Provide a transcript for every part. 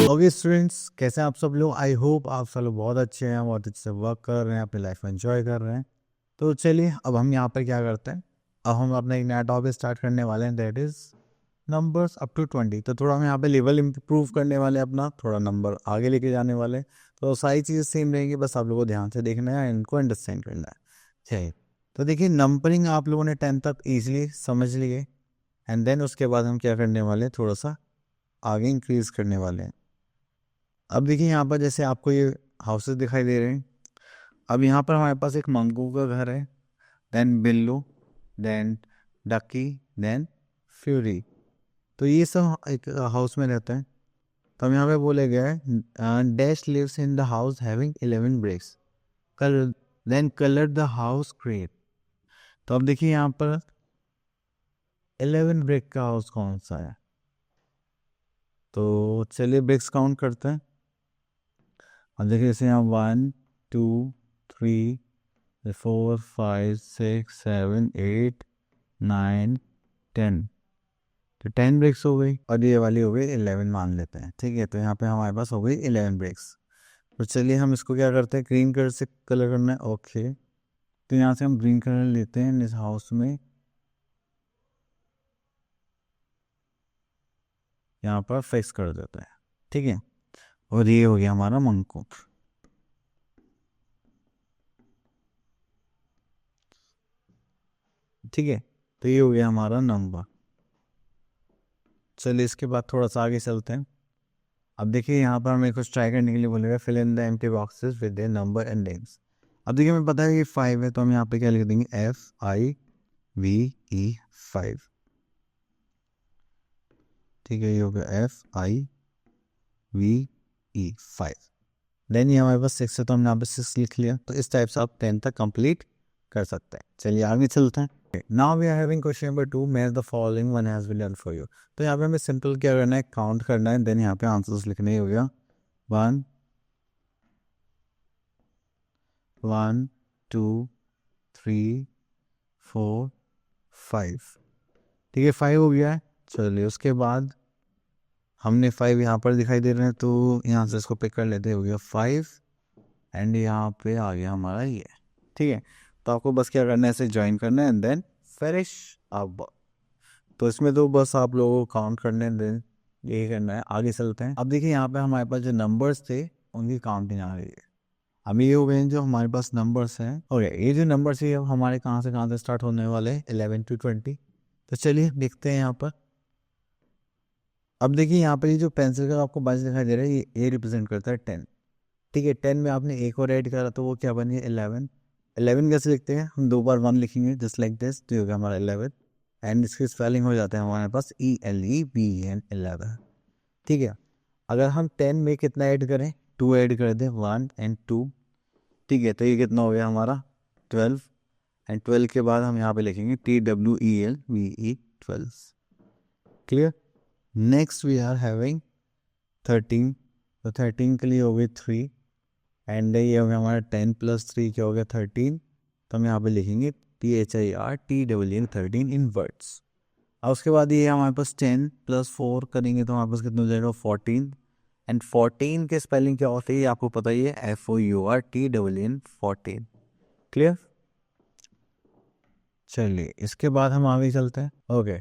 Okay students, कैसे हैं आप सब लोग। आई होप आप सब लोग बहुत अच्छे हैं, बहुत अच्छे से वर्क कर रहे हैं, अपनी लाइफ में एंजॉय कर रहे हैं। तो चलिए अब हम यहाँ पर क्या करते हैं, अब हम अपना एक नया टॉपिक स्टार्ट करने वाले हैं, that is numbers up to 20। तो थोड़ा हम यहाँ पे लेवल इम्प्रूव करने वाले हैं, अपना थोड़ा नंबर आगे लेके जाने वाले हैं। तो सारी चीज़ें सेम रहेंगी, बस आप लोगों को ध्यान से देखना है, इनको अंडरस्टैंड करना है। चलिए, तो देखिए नंबरिंग आप लोगों ने 10 तक ईजिली समझ लिए, एंड देन उसके बाद हम क्या करने वाले हैं, थोड़ा सा आगे इंक्रीज करने वाले हैं। अब देखिए यहाँ पर जैसे आपको ये हाउसेस दिखाई दे रहे हैं। अब यहाँ पर हमारे पास एक मंगू का घर है, then Billu, then Ducky, then Fury. तो ये सब एक हाउस में रहते हैं। तो हम यहाँ पे बोले गए dash lives in the house having 11 bricks, colour, then colour the house grey. तो अब देखिए यहाँ पर 11 ब्रिक का हाउस कौन सा है। तो चलिए ब्रिक्स काउंट करते हैं। अब देखिए जैसे यहाँ 1 2 3 4 5 6 7 8 9 10। तो 10 ब्रेक्स हो गई, और ये वाली हो गई 11 मान लेते हैं। ठीक है, तो यहाँ पे हमारे पास हो गई 11 ब्रेक्स। तो चलिए हम इसको क्या करते हैं, ग्रीन कलर से कलर करना है। ओके, तो यहाँ से हम ग्रीन कलर लेते हैं इस हाउस में, यहाँ पर फिक्स कर देते हैं। ठीक है, और ये हो गया हमारा मंकू। ठीक है, तो ये हो गया हमारा नंबर। चलिए इसके बाद थोड़ा सा आगे चलते हैं। अब देखिए यहाँ पर हमें कुछ ट्राई करने के लिए बोलेगा, fill in the empty boxes with the number and names. अब देखिए हमें पता है कि 5 है, तो हम यहाँ पे क्या लिख देंगे, FIVE 5। ठीक है, ये हो गया FIVE 5। देन ये हमारे पास 6 है, तो हमने यहाँ पे 6 लिख लिया। तो इस टाइप से आप 10 तक कंप्लीट कर सकते हैं। चलिए आगे चलते हैं। Now we are having question number 2, match the following one has been done for you. तो यहाँ पे हमें सिंपल क्या करना है, काउंट करना है, देन यहाँ पे आंसर्स लिखने ही हो गया 1 1 2 3 4 5। ठीक है, 5 हो गया है। चलिए उसके बाद हमने 5 यहाँ पर दिखाई दे रहे हैं, तो यहाँ से इसको पिक कर लेते हो गया 5, एंड यहाँ पे आ गया हमारा ये। ठीक है, तो आपको बस क्या करना है, इसे ज्वाइन करना है एंड देन फिनिश अब। तो इसमें तो बस आप लोगों को काउंट करने हैं, देन यही करना है। आगे चलते हैं। अब देखिए यहाँ पे हमारे पास जो नंबर्स थे उनकी काउंटिंग आ रही है। अब ये हो गए जो हमारे पास नंबर्स हैं। ओके, ये जो नंबर्स है हमारे कहाँ से स्टार्ट होने वाले हैं, 11 to 20। तो चलिए देखते हैं यहाँ पर। अब देखिए यहाँ पर ये जो पेंसिल का आपको बाज दिखाई दे रहा है, ये रिप्रेजेंट करता है 10। ठीक है, 10 में आपने एक और ऐड करा तो वो क्या बनी, 11। 11 कैसे लिखते हैं, हम 2 बार 1 लिखेंगे जस्ट लाइक दिस, तो होगा हमारा 11। एंड इसकी स्पेलिंग हो जाता है हमारे पास ELEVEN 11। ठीक है, अगर हम 10 में कितना ऐड करें, 2 ऐड कर दें, 1 एंड 2। ठीक है, तो ये कितना हो गया हमारा 12। एंड 12 के बाद हम यहाँ पे लिखेंगे TWELVE 12। Clear. Next we are having 13। तो 13 के लिए हो गई 3, एंड ये हो गया हमारा 10 + 3 क्या हो गया 13। तो हम यहाँ पे लिखेंगे THIRTEEN 13 इन वर्ड्स। और उसके बाद ये हमारे पास 10 + 4 करेंगे तो हमारे पास कितना हो जाएगा 14। एंड 14 के स्पेलिंग क्या होती है आपको पता ही है, FOURTEEN 14। क्लियर। चलिए इसके बाद हम आगे चलते हैं। ओके,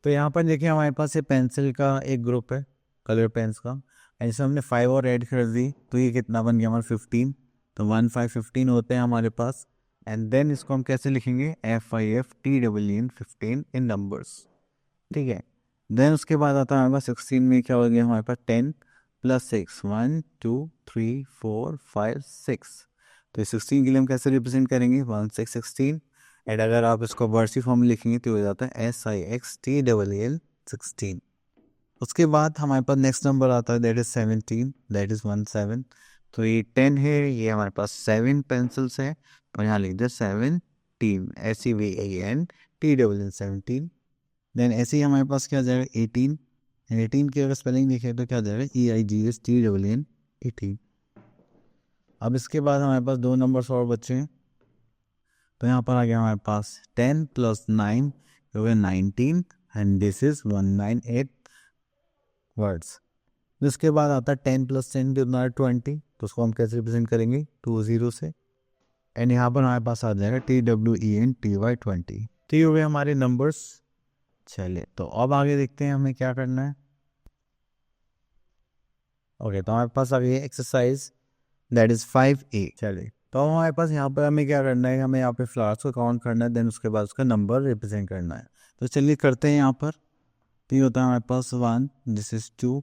तो यहाँ पर देखिए हमारे पास ये पेंसिल का एक ग्रुप है, कलर पेन्स का। ऐसे हमने 5 और ऐड कर दी, तो ये कितना बन गया हमारा 15। तो 1 5 15 होते हैं हमारे पास। एंड देन इसको हम कैसे लिखेंगे, FIFTEEN 15 इन नंबर्स। ठीक है, देन उसके बाद आता है हमारे पास 16 में क्या हो गया हमारे पास 10 + 6 1 2 3 4 5 6। तो 16 के लिए हम कैसे रिप्रेजेंट करेंगे, 1 6 16। एंड अगर आप इसको वर्सी फॉर्म में लिखेंगे तो हो जाता है SIXTEEN 16। उसके बाद हमारे पास नेक्स्ट नंबर आता है, दैट इज 17, दैट इज 1 7। तो ये 10 है, ये हमारे पास 7 पेंसिल्स है, तो यहाँ लिख दे 17, SEVENTEEN 17। देन ऐसे ही हमारे पास क्या आ जाएगा 18। 18 की अगर स्पेलिंग देखें तो क्या आ जाएगा, EIGHTEEN 18। अब इसके बाद हमारे पास 2 नंबर्स और बचे हैं। तो यहाँ पर आ गया हमारे पास 10 + 9 हो गया 19 एंड दिस इज 198 वर्ड्स। जिसके बाद आता है 10 + 10 कितना है 20, तो उसको हम कैसे रिप्रेजेंट करेंगे 20 से, एंड यहाँ पर हमारे पास आ जाएगा TWENTY 20। तो ये हो गए हमारे नंबर्स। चलिए तो अब आगे देखते हैं हमें क्या करना है। ओके तो हमारे पास आ गई एक्सरसाइज दैट इज 5A। चलिए तो हमारे पास यहाँ पर हमें क्या करना है, हमें यहाँ पे फ्लावर्स को काउंट करना है, देन उसके बाद उसका नंबर रिप्रेजेंट करना है। तो चलिए करते हैं यहाँ पर। तो ये होता है हमारे पास 1, this is 2,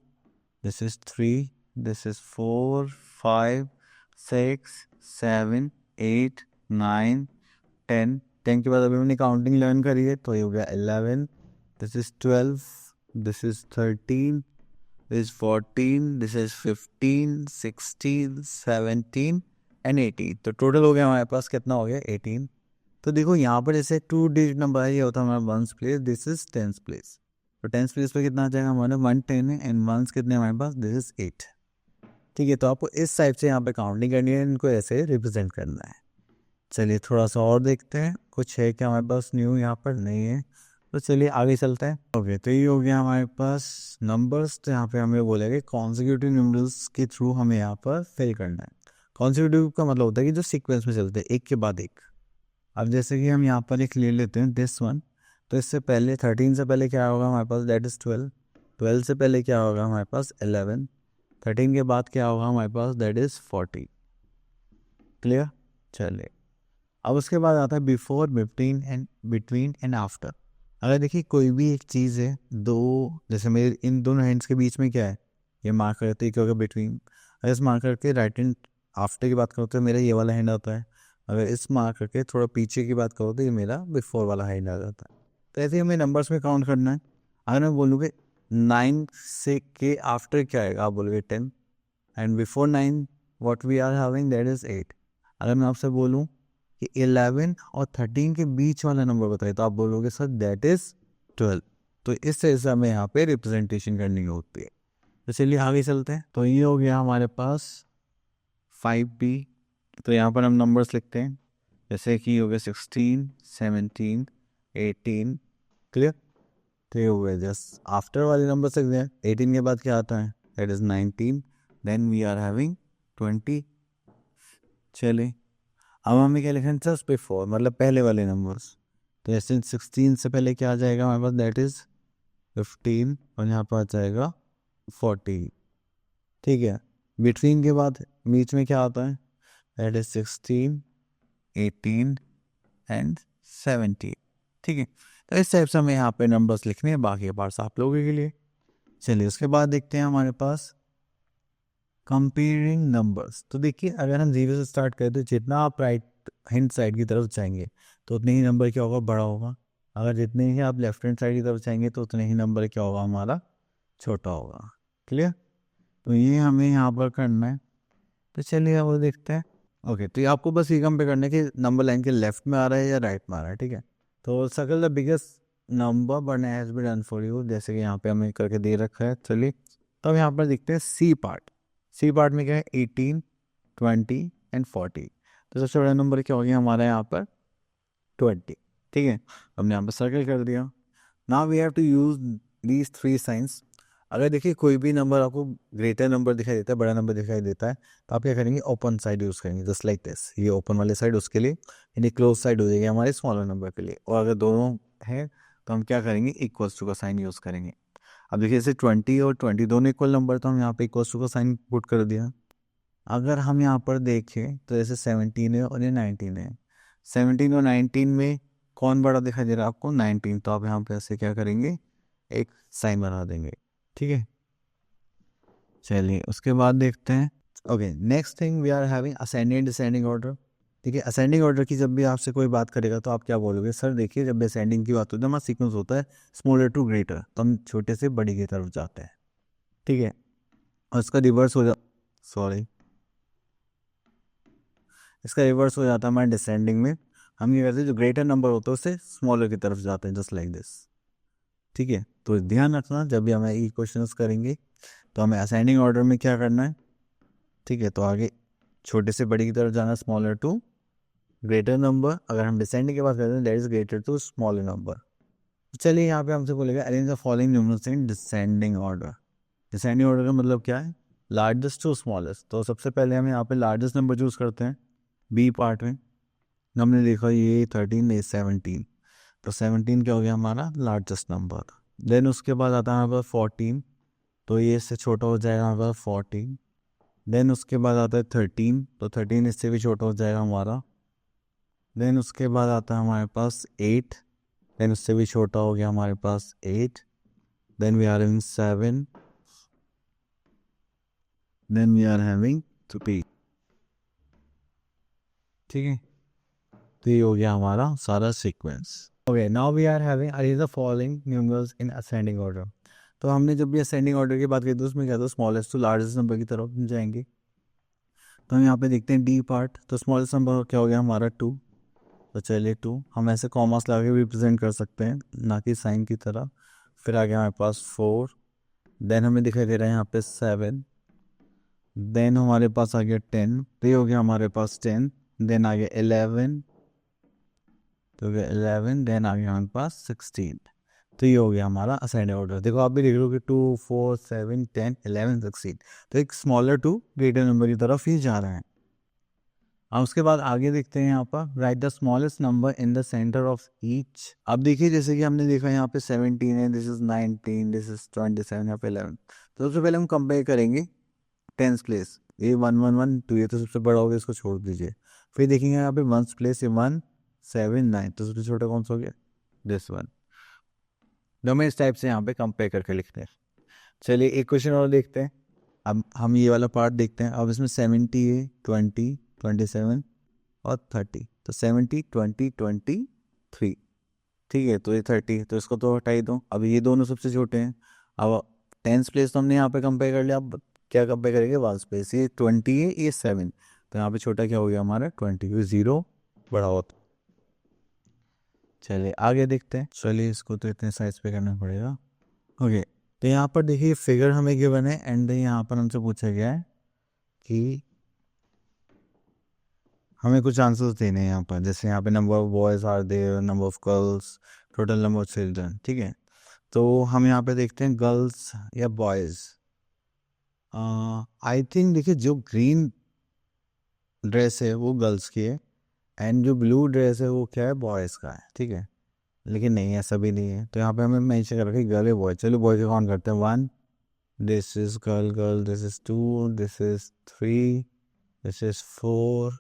this is 3, this is 4, 5, 6, 7, 8, 9, 10। 10 के बाद अभी हमने काउंटिंग लर्न करी है, तो ये हो गया 11, this is 12, this is 13, this is 14, this is 15, 16, 17 and 18। तो टोटल हो गया हमारे पास कितना हो गया 18। तो देखो यहाँ पर जैसे 2 डिजिट नंबर है, ये होता है हमारा 1s place, this is 10s place. तो 10s प्लेस पे कितना आ जाएगा हमारा 110 है, एंड 1s कितने हमारे पास, दिस इज 8। ठीक है, तो आपको इस टाइप से यहाँ पे काउंटिंग करनी है, इनको ऐसे रिप्रेजेंट करना है। चलिए थोड़ा सा और देखते हैं कुछ है क्या हमारे पास न्यू, यहाँ पर नहीं है। तो चलिए आगे चलते हैं। ओके तो ये हो गया हमारे पास नंबर्स। तो यहाँ पे हमें बोलेगा कॉन्जिक्यूटिव नंबर्स के थ्रू हमें यहाँ पर फिल करना है। कॉन्जिक्यूटिव का मतलब होता है कि जो सीक्वेंस में चलते हैं एक के बाद एक। अब जैसे कि हम यहाँ पर एक ले लेते हैं दिस वन, तो इससे पहले 13 से पहले क्या होगा हमारे पास, दैट इज़ 12। 12 से पहले क्या होगा हमारे पास 11। 13 के बाद क्या होगा हमारे पास, दैट इज़ 40। क्लियर। चलिए अब उसके बाद आता है बिफोर, बिटवीन एंड आफ्टर। अगर देखिए कोई भी एक चीज़ है, दो जैसे मेरे इन दोनों हैंड्स के बीच में क्या है, ये मार्क करते हैं क्या होगा बिटवीन। अगर इस मार्क करके राइट हैंड आफ्टर की बात करो तो मेरा ये वाला हैंड आता है। अगर इस मार्क करके थोड़ा पीछे की बात करो तो ये मेरा बिफोर वाला हैंड आ जाता है। तो ऐसे ही हमें नंबर्स में काउंट करना है। अगर मैं बोलूँगी 9 से के आफ्टर क्या आएगा, आप बोलोगे 10, and before 9 what we are having that is 8। अगर मैं आपसे बोलूँ कि 11 और 13 के बीच वाला नंबर बताइए, तो आप बोलोगे सर दैट इज 12। तो इस तरह से हमें यहाँ पे रिप्रेजेंटेशन करनी होती है। तो चलिए आगे चलते हैं। तो ये हो गया हमारे पास 5B। तो यहाँ पर हम नंबर्स लिखते हैं, जैसे कि हो गया 16, 17, 18। क्लियर। तो ये हो गया जस्ट आफ्टर वाले नंबर से 18 के बाद क्या आता है, that is 19, then we are having 20। चलिए अब हमें क्या लिखना है, जस्ट बिफोर मतलब पहले वाले नंबर्स। तो जैसे 16 से पहले क्या आ जाएगा हमारे पास, दैट इज 15, और यहाँ पर आ जाएगा 40। ठीक है। बिटवीन के बाद बीच में क्या आता है, दैट इज 16, 18 एंड 17। ठीक है, तो इस टाइप से हमें यहाँ पे नंबर्स लिखने हैं, बाकी पार्ट्स आप लोगों के लिए। चलिए उसके बाद देखते हैं हमारे पास कंपेयरिंग नंबर्स। तो देखिए अगर हम 0 से स्टार्ट करें तो जितना आप राइट हैंड साइड की तरफ जाएंगे तो उतने ही नंबर क्या होगा, बड़ा होगा। अगर जितने ही आप लेफ्ट हैंड साइड की तरफ जाएंगे तो उतने ही नंबर क्या होगा हमारा, छोटा होगा। क्लियर। तो ये हमें यहाँ पर करना है। तो चलिए अब वो देखते हैं। ओके तो ये आपको बस ये कंपेयर करना है कि नंबर लाइन के लेफ्ट में आ रहा है या राइट में आ रहा है। ठीक है, तो circle the biggest number but has been done for you, जैसे कि यहाँ पे हमें करके दे रखा है। चलिए तो अब यहाँ पर देखते हैं सी पार्ट। सी पार्ट में क्या है, 18, 20 एंड 40। तो सबसे बड़ा नंबर क्या हो गया हमारा यहाँ पर 20। ठीक है, हमने यहाँ पर सर्कल कर दिया। Now we have to use these 3 signs. अगर देखिए कोई भी नंबर आपको ग्रेटर नंबर दिखाई देता है, बड़ा नंबर दिखाई देता है, तो आप क्या करेंगे, ओपन साइड यूज़ करेंगे, जस्ट लाइक दिस। ये ओपन वाले साइड उसके लिए, यानी क्लोज साइड हो जाएगी हमारे स्मॉलर नंबर के लिए। और अगर दोनों हैं तो हम क्या करेंगे, इक्वल्स टू का साइन यूज़ करेंगे। अब देखिए जैसे 20 और 20 दोनों इक्वल नंबर, तो हम यहाँ पे इक्वल्स टू का साइन पुट कर दिया। अगर हम यहाँ पर देखें तो जैसे 17 है और ये 19 है। 17 और 19 में कौन बड़ा दिखाई दे रहा है आपको, 19। तो आप यहाँ पे ऐसे क्या करेंगे, एक साइन बना देंगे। ठीक है, चलिए उसके बाद देखते हैं। Okay next thing we are having ascending descending order. ठीक है, असेंडिंग ऑर्डर की जब भी आपसे कोई बात करेगा तो आप क्या बोलोगे, सर देखिए जब असेंडिंग की बात होती है हमारा सीक्वेंस होता है स्मॉलर टू ग्रेटर, तो हम छोटे से बड़ी की तरफ जाते हैं। ठीक है, और इसका रिवर्स हो इसका रिवर्स हो जाता है हमारे डिसेंडिंग में। हम ये करते हैं जो ग्रेटर नंबर होता है उससे स्मॉलर की तरफ जाते हैं, जस्ट लाइक दिस। ठीक है, तो ध्यान रखना जब भी हमें ये क्वेश्चंस करेंगे तो हमें असेंडिंग ऑर्डर में क्या करना है। ठीक है, तो आगे छोटे से बड़ी की तरफ जाना, स्मॉलर टू ग्रेटर नंबर, अगर हम डिसेंडिंग की बात करते हैं that is greater to smaller number. चलिए यहाँ पे हमसे बोलेगा arrange the following numerals in descending order. Descending order का मतलब क्या है, लार्जेस्ट टू स्मॉलेस्ट। तो सबसे पहले हम यहाँ पे लार्जेस्ट नंबर चूज करते हैं बी पार्ट में। हमने देखा ये 13, ये 17, तो 17 क्या हो गया हमारा लार्जेस्ट नंबर। देन उसके बाद आता है हमारे पास 14, तो ये इससे छोटा हो जाएगा हमारे पास 14। देन उसके बाद आता है 13, तो 13 इससे भी छोटा हो जाएगा हमारा। देन उसके बाद आता है हमारे पास 8, देन उससे भी छोटा हो गया हमारे पास 8। Then we are having 7, then we are having 3। ठीक है, तो ये हो गया हमारा सारा sequence. Okay, now we are having arrange the following numerals in ascending order. तो हमने जब भी असेंडिंग ऑर्डर की बात की तो उसमें क्या था, स्मॉलेस्ट टू लार्जेस्ट नंबर की तरफ हम जाएंगे। तो हम यहाँ पे देखते हैं डी पार्ट, तो स्मॉलेस्ट नंबर क्या हो गया हमारा 2। तो चलिए 2 हम ऐसे कॉमास लगा के भी रिप्रेजेंट कर सकते हैं, ना कि साइन की तरह। फिर आ गया हमारे पास 4, देन हमें दिखाई दे रहा है यहाँ पे 7, देन हमारे पास आ गया 10, तो ये हो गया हमारे पास 10। देन आ गया 11, तो 11, देन आ गया हमारे पास 16। तो ये हो गया हमारा असेंडिंग ऑर्डर। देखो आप भी देख लो कि 2, 4, 7, 10, 11, 16, तो एक स्मॉलर टू ग्रेटर नंबर की तरफ ही जा रहे हैं। अब उसके बाद आगे देखते हैं यहाँ पर right the smallest number in the centre of each. अब देखिए जैसे कि हमने देखा यहाँ पे 17 है, दिस इज 19, दिस इज 27, यहाँ पे 11। तो सबसे पहले हम कंपेयर करेंगे टेंस प्लेस, ये 1, 1, 1, 2, ये तो सबसे बड़ा हो गया, इसको छोड़ दीजिए। फिर देखेंगे यहाँ पे वंस प्लेस, ये 1, 7, 9, तो सबसे छोटा कौन सा हो गया, दिस वन। तो हमें इस टाइप से यहाँ पे कंपेयर करके लिखते हैं। चलिए एक क्वेश्चन और देखते हैं। अब हम ये वाला पार्ट देखते हैं। अब इसमें 70 है, 20, 27 और 30, तो 70, 20, 23। ठीक है, तो ये 30, तो इसको तो हटा ही दो। अब ये दोनों सबसे छोटे हैं। अब टेंस प्लेस तो हमने यहाँ पे कंपेयर कर लिया, अब क्या कंपेयर करेंगे वाल्स प्लेस, ये 20 है, ये 7, तो यहाँ पे छोटा क्या हो गया हमारा 20, 0 बड़ा होता। चलिए आगे देखते हैं। चलिए इसको तो इतने साइज पे करना पड़ेगा। ओके, तो यहाँ पर देखिए फिगर हमें गिवन है एंड यहाँ पर हमसे पूछा गया है कि हमें कुछ आंसर्स देने हैं यहाँ पर। जैसे यहाँ पे number of boys are there, number of girls, total number of children. ठीक है, तो हम यहाँ पे देखते हैं गर्ल्स या बॉयज़। आई थिंक देखिए जो ग्रीन ड्रेस है वो गर्ल्स की है एंड जो ब्लू ड्रेस है वो क्या है, बॉयज़ का है। ठीक है, लेकिन नहीं ऐसा भी नहीं है, तो यहाँ पे हमें मेंशन कर रखा है गर्ल है बॉय। चलो बॉय का काउंट करते हैं। 1, this is girl, girl, this is 2, this is 3, this is 4,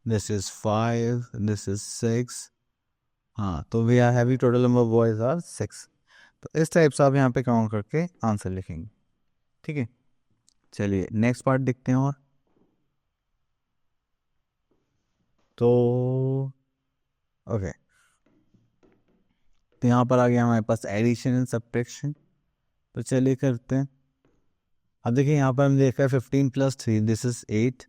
this is 5, this is 6। हाँ, तो we are having total number of boys are 6। तो इस टाइप से आप यहाँ पे काउंट करके आंसर लिखेंगे। ठीक है, चलिए नेक्स्ट पार्ट देखते हैं। और तो ओके, तो यहाँ पर आ गया हमारे पास एडिशन एंड सब्ट्रैक्शन। तो चलिए करते हैं। अब देखिए यहाँ पर हम देखा है 15 + 3, दिस इज 8,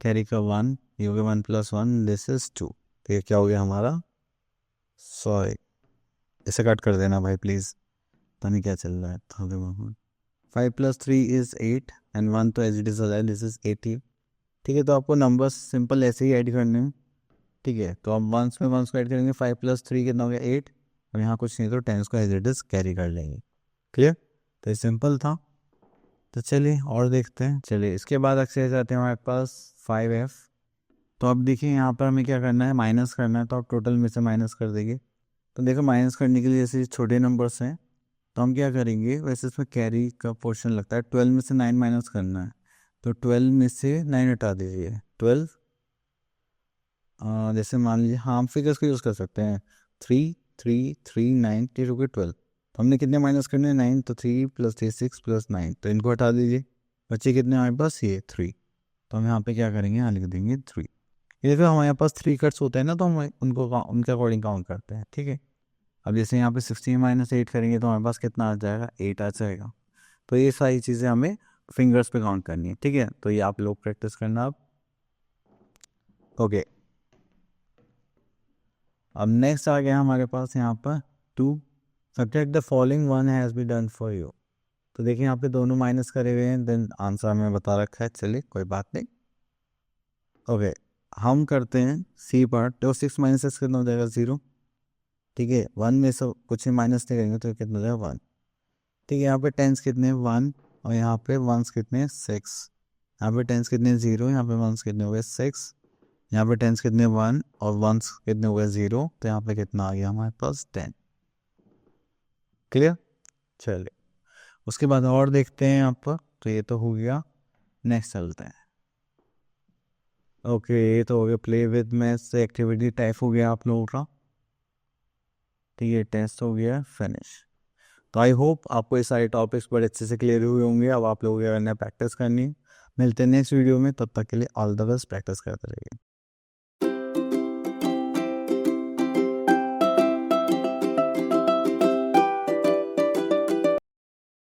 कैरी का 1, ये हो गया 1 + 1, दिस इज 2। तो ये क्या हो गया हमारा, सॉरी इसे कट कर देना भाई प्लीज़, पता नहीं क्या चल रहा है। तो 5 + 3 इज 8 एंड 1 तो एज इट इज आ जाए, दिस इज 18। ठीक है, तो आपको नंबर्स सिंपल ऐसे ही ऐड करने हैं। ठीक है, तो हम वंस में वंस को ऐड करेंगे। 5 + 3 कितना हो गया 8, और यहाँ कुछ नहीं तो टेंस को एज इट इज कैरी कर लेंगे। क्लियर, तो ये सिंपल था। तो चलिए और देखते हैं। चलिए इसके बाद एक्सरसाइज आते हैं हमारे पास 5F। तो अब देखिए यहाँ पर हमें क्या करना है, माइनस करना है। तो आप टोटल में से माइनस कर देंगे। तो देखो माइनस करने के लिए जैसे छोटे नंबर्स हैं तो हम क्या करेंगे, वैसे इसमें कैरी का पोर्शन लगता है। 12 में से 9 माइनस करना है, तो 12 में से 9 हटा दीजिए। 12 जैसे मान लीजिए, हाँ हम फिगर्स को यूज़ कर सकते हैं। 3, 3, 3, 9, 3 रुपये 12। तो हमने कितने माइनस करने हैं, 9, तो 3 + 3 6 + 9, तो इनको हटा दीजिए। बच्चे कितने हमारे पास, ये 3। तो हम यहाँ पे क्या करेंगे, यहाँ लिख देंगे 3। ये देखो हमारे पास 3 कट्स होते हैं ना, तो हम उनको उनके अकॉर्डिंग काउंट करते हैं। ठीक है, अब जैसे यहाँ पे 16 - 8 करेंगे तो हमारे पास कितना आ जाएगा, 8 आ जाएगा। तो ये सारी चीज़ें हमें फिंगर्स पे काउंट करनी है। ठीक है, तो ये आप लोग प्रैक्टिस करना अब। ओके, अब नेक्स्ट आ गया हमारे पास यहाँ पर 2, subject the following one has be done for you. तो देखिए यहाँ पे दोनों माइनस करे हुए हैं, देन आंसर हमें बता रखा है। चलिए कोई बात नहीं। ओके, हम करते हैं सी पार्ट। तो 6 माइनस एक्स कितना हो जाएगा 0। ठीक है, 1 में से कुछ ही माइनस नहीं करेंगे तो कितना हो जाएगा 1। ठीक है, यहाँ पे टेंस कितने 1 और यहाँ पे वंस कितने 6। यहाँ पे टेंस कितने 0, यहाँ पे वंस कितने हुए 6। यहाँ पे टेंस कितने 1 और वंस कितने हुए 0, तो यहाँ पे कितना आ गया हमारे पास 10। क्लियर। चलिए उसके बाद और देखते हैं यहाँ पर। तो ये तो हो गया, नेक्स्ट चलते हैं। ओके, ये तो हो गया play with maths activity type हो गया आप लोगों का। ठीक है, टेस्ट हो गया फिनिश। तो आई होप आपको ये सारे टॉपिक्स बड़े अच्छे से क्लियर हुए होंगे। अब आप लोगों को करना प्रैक्टिस करनी। मिलते हैं नेक्स्ट वीडियो में, तब तक के लिए ऑल द बेस्ट, प्रैक्टिस करते रहिए।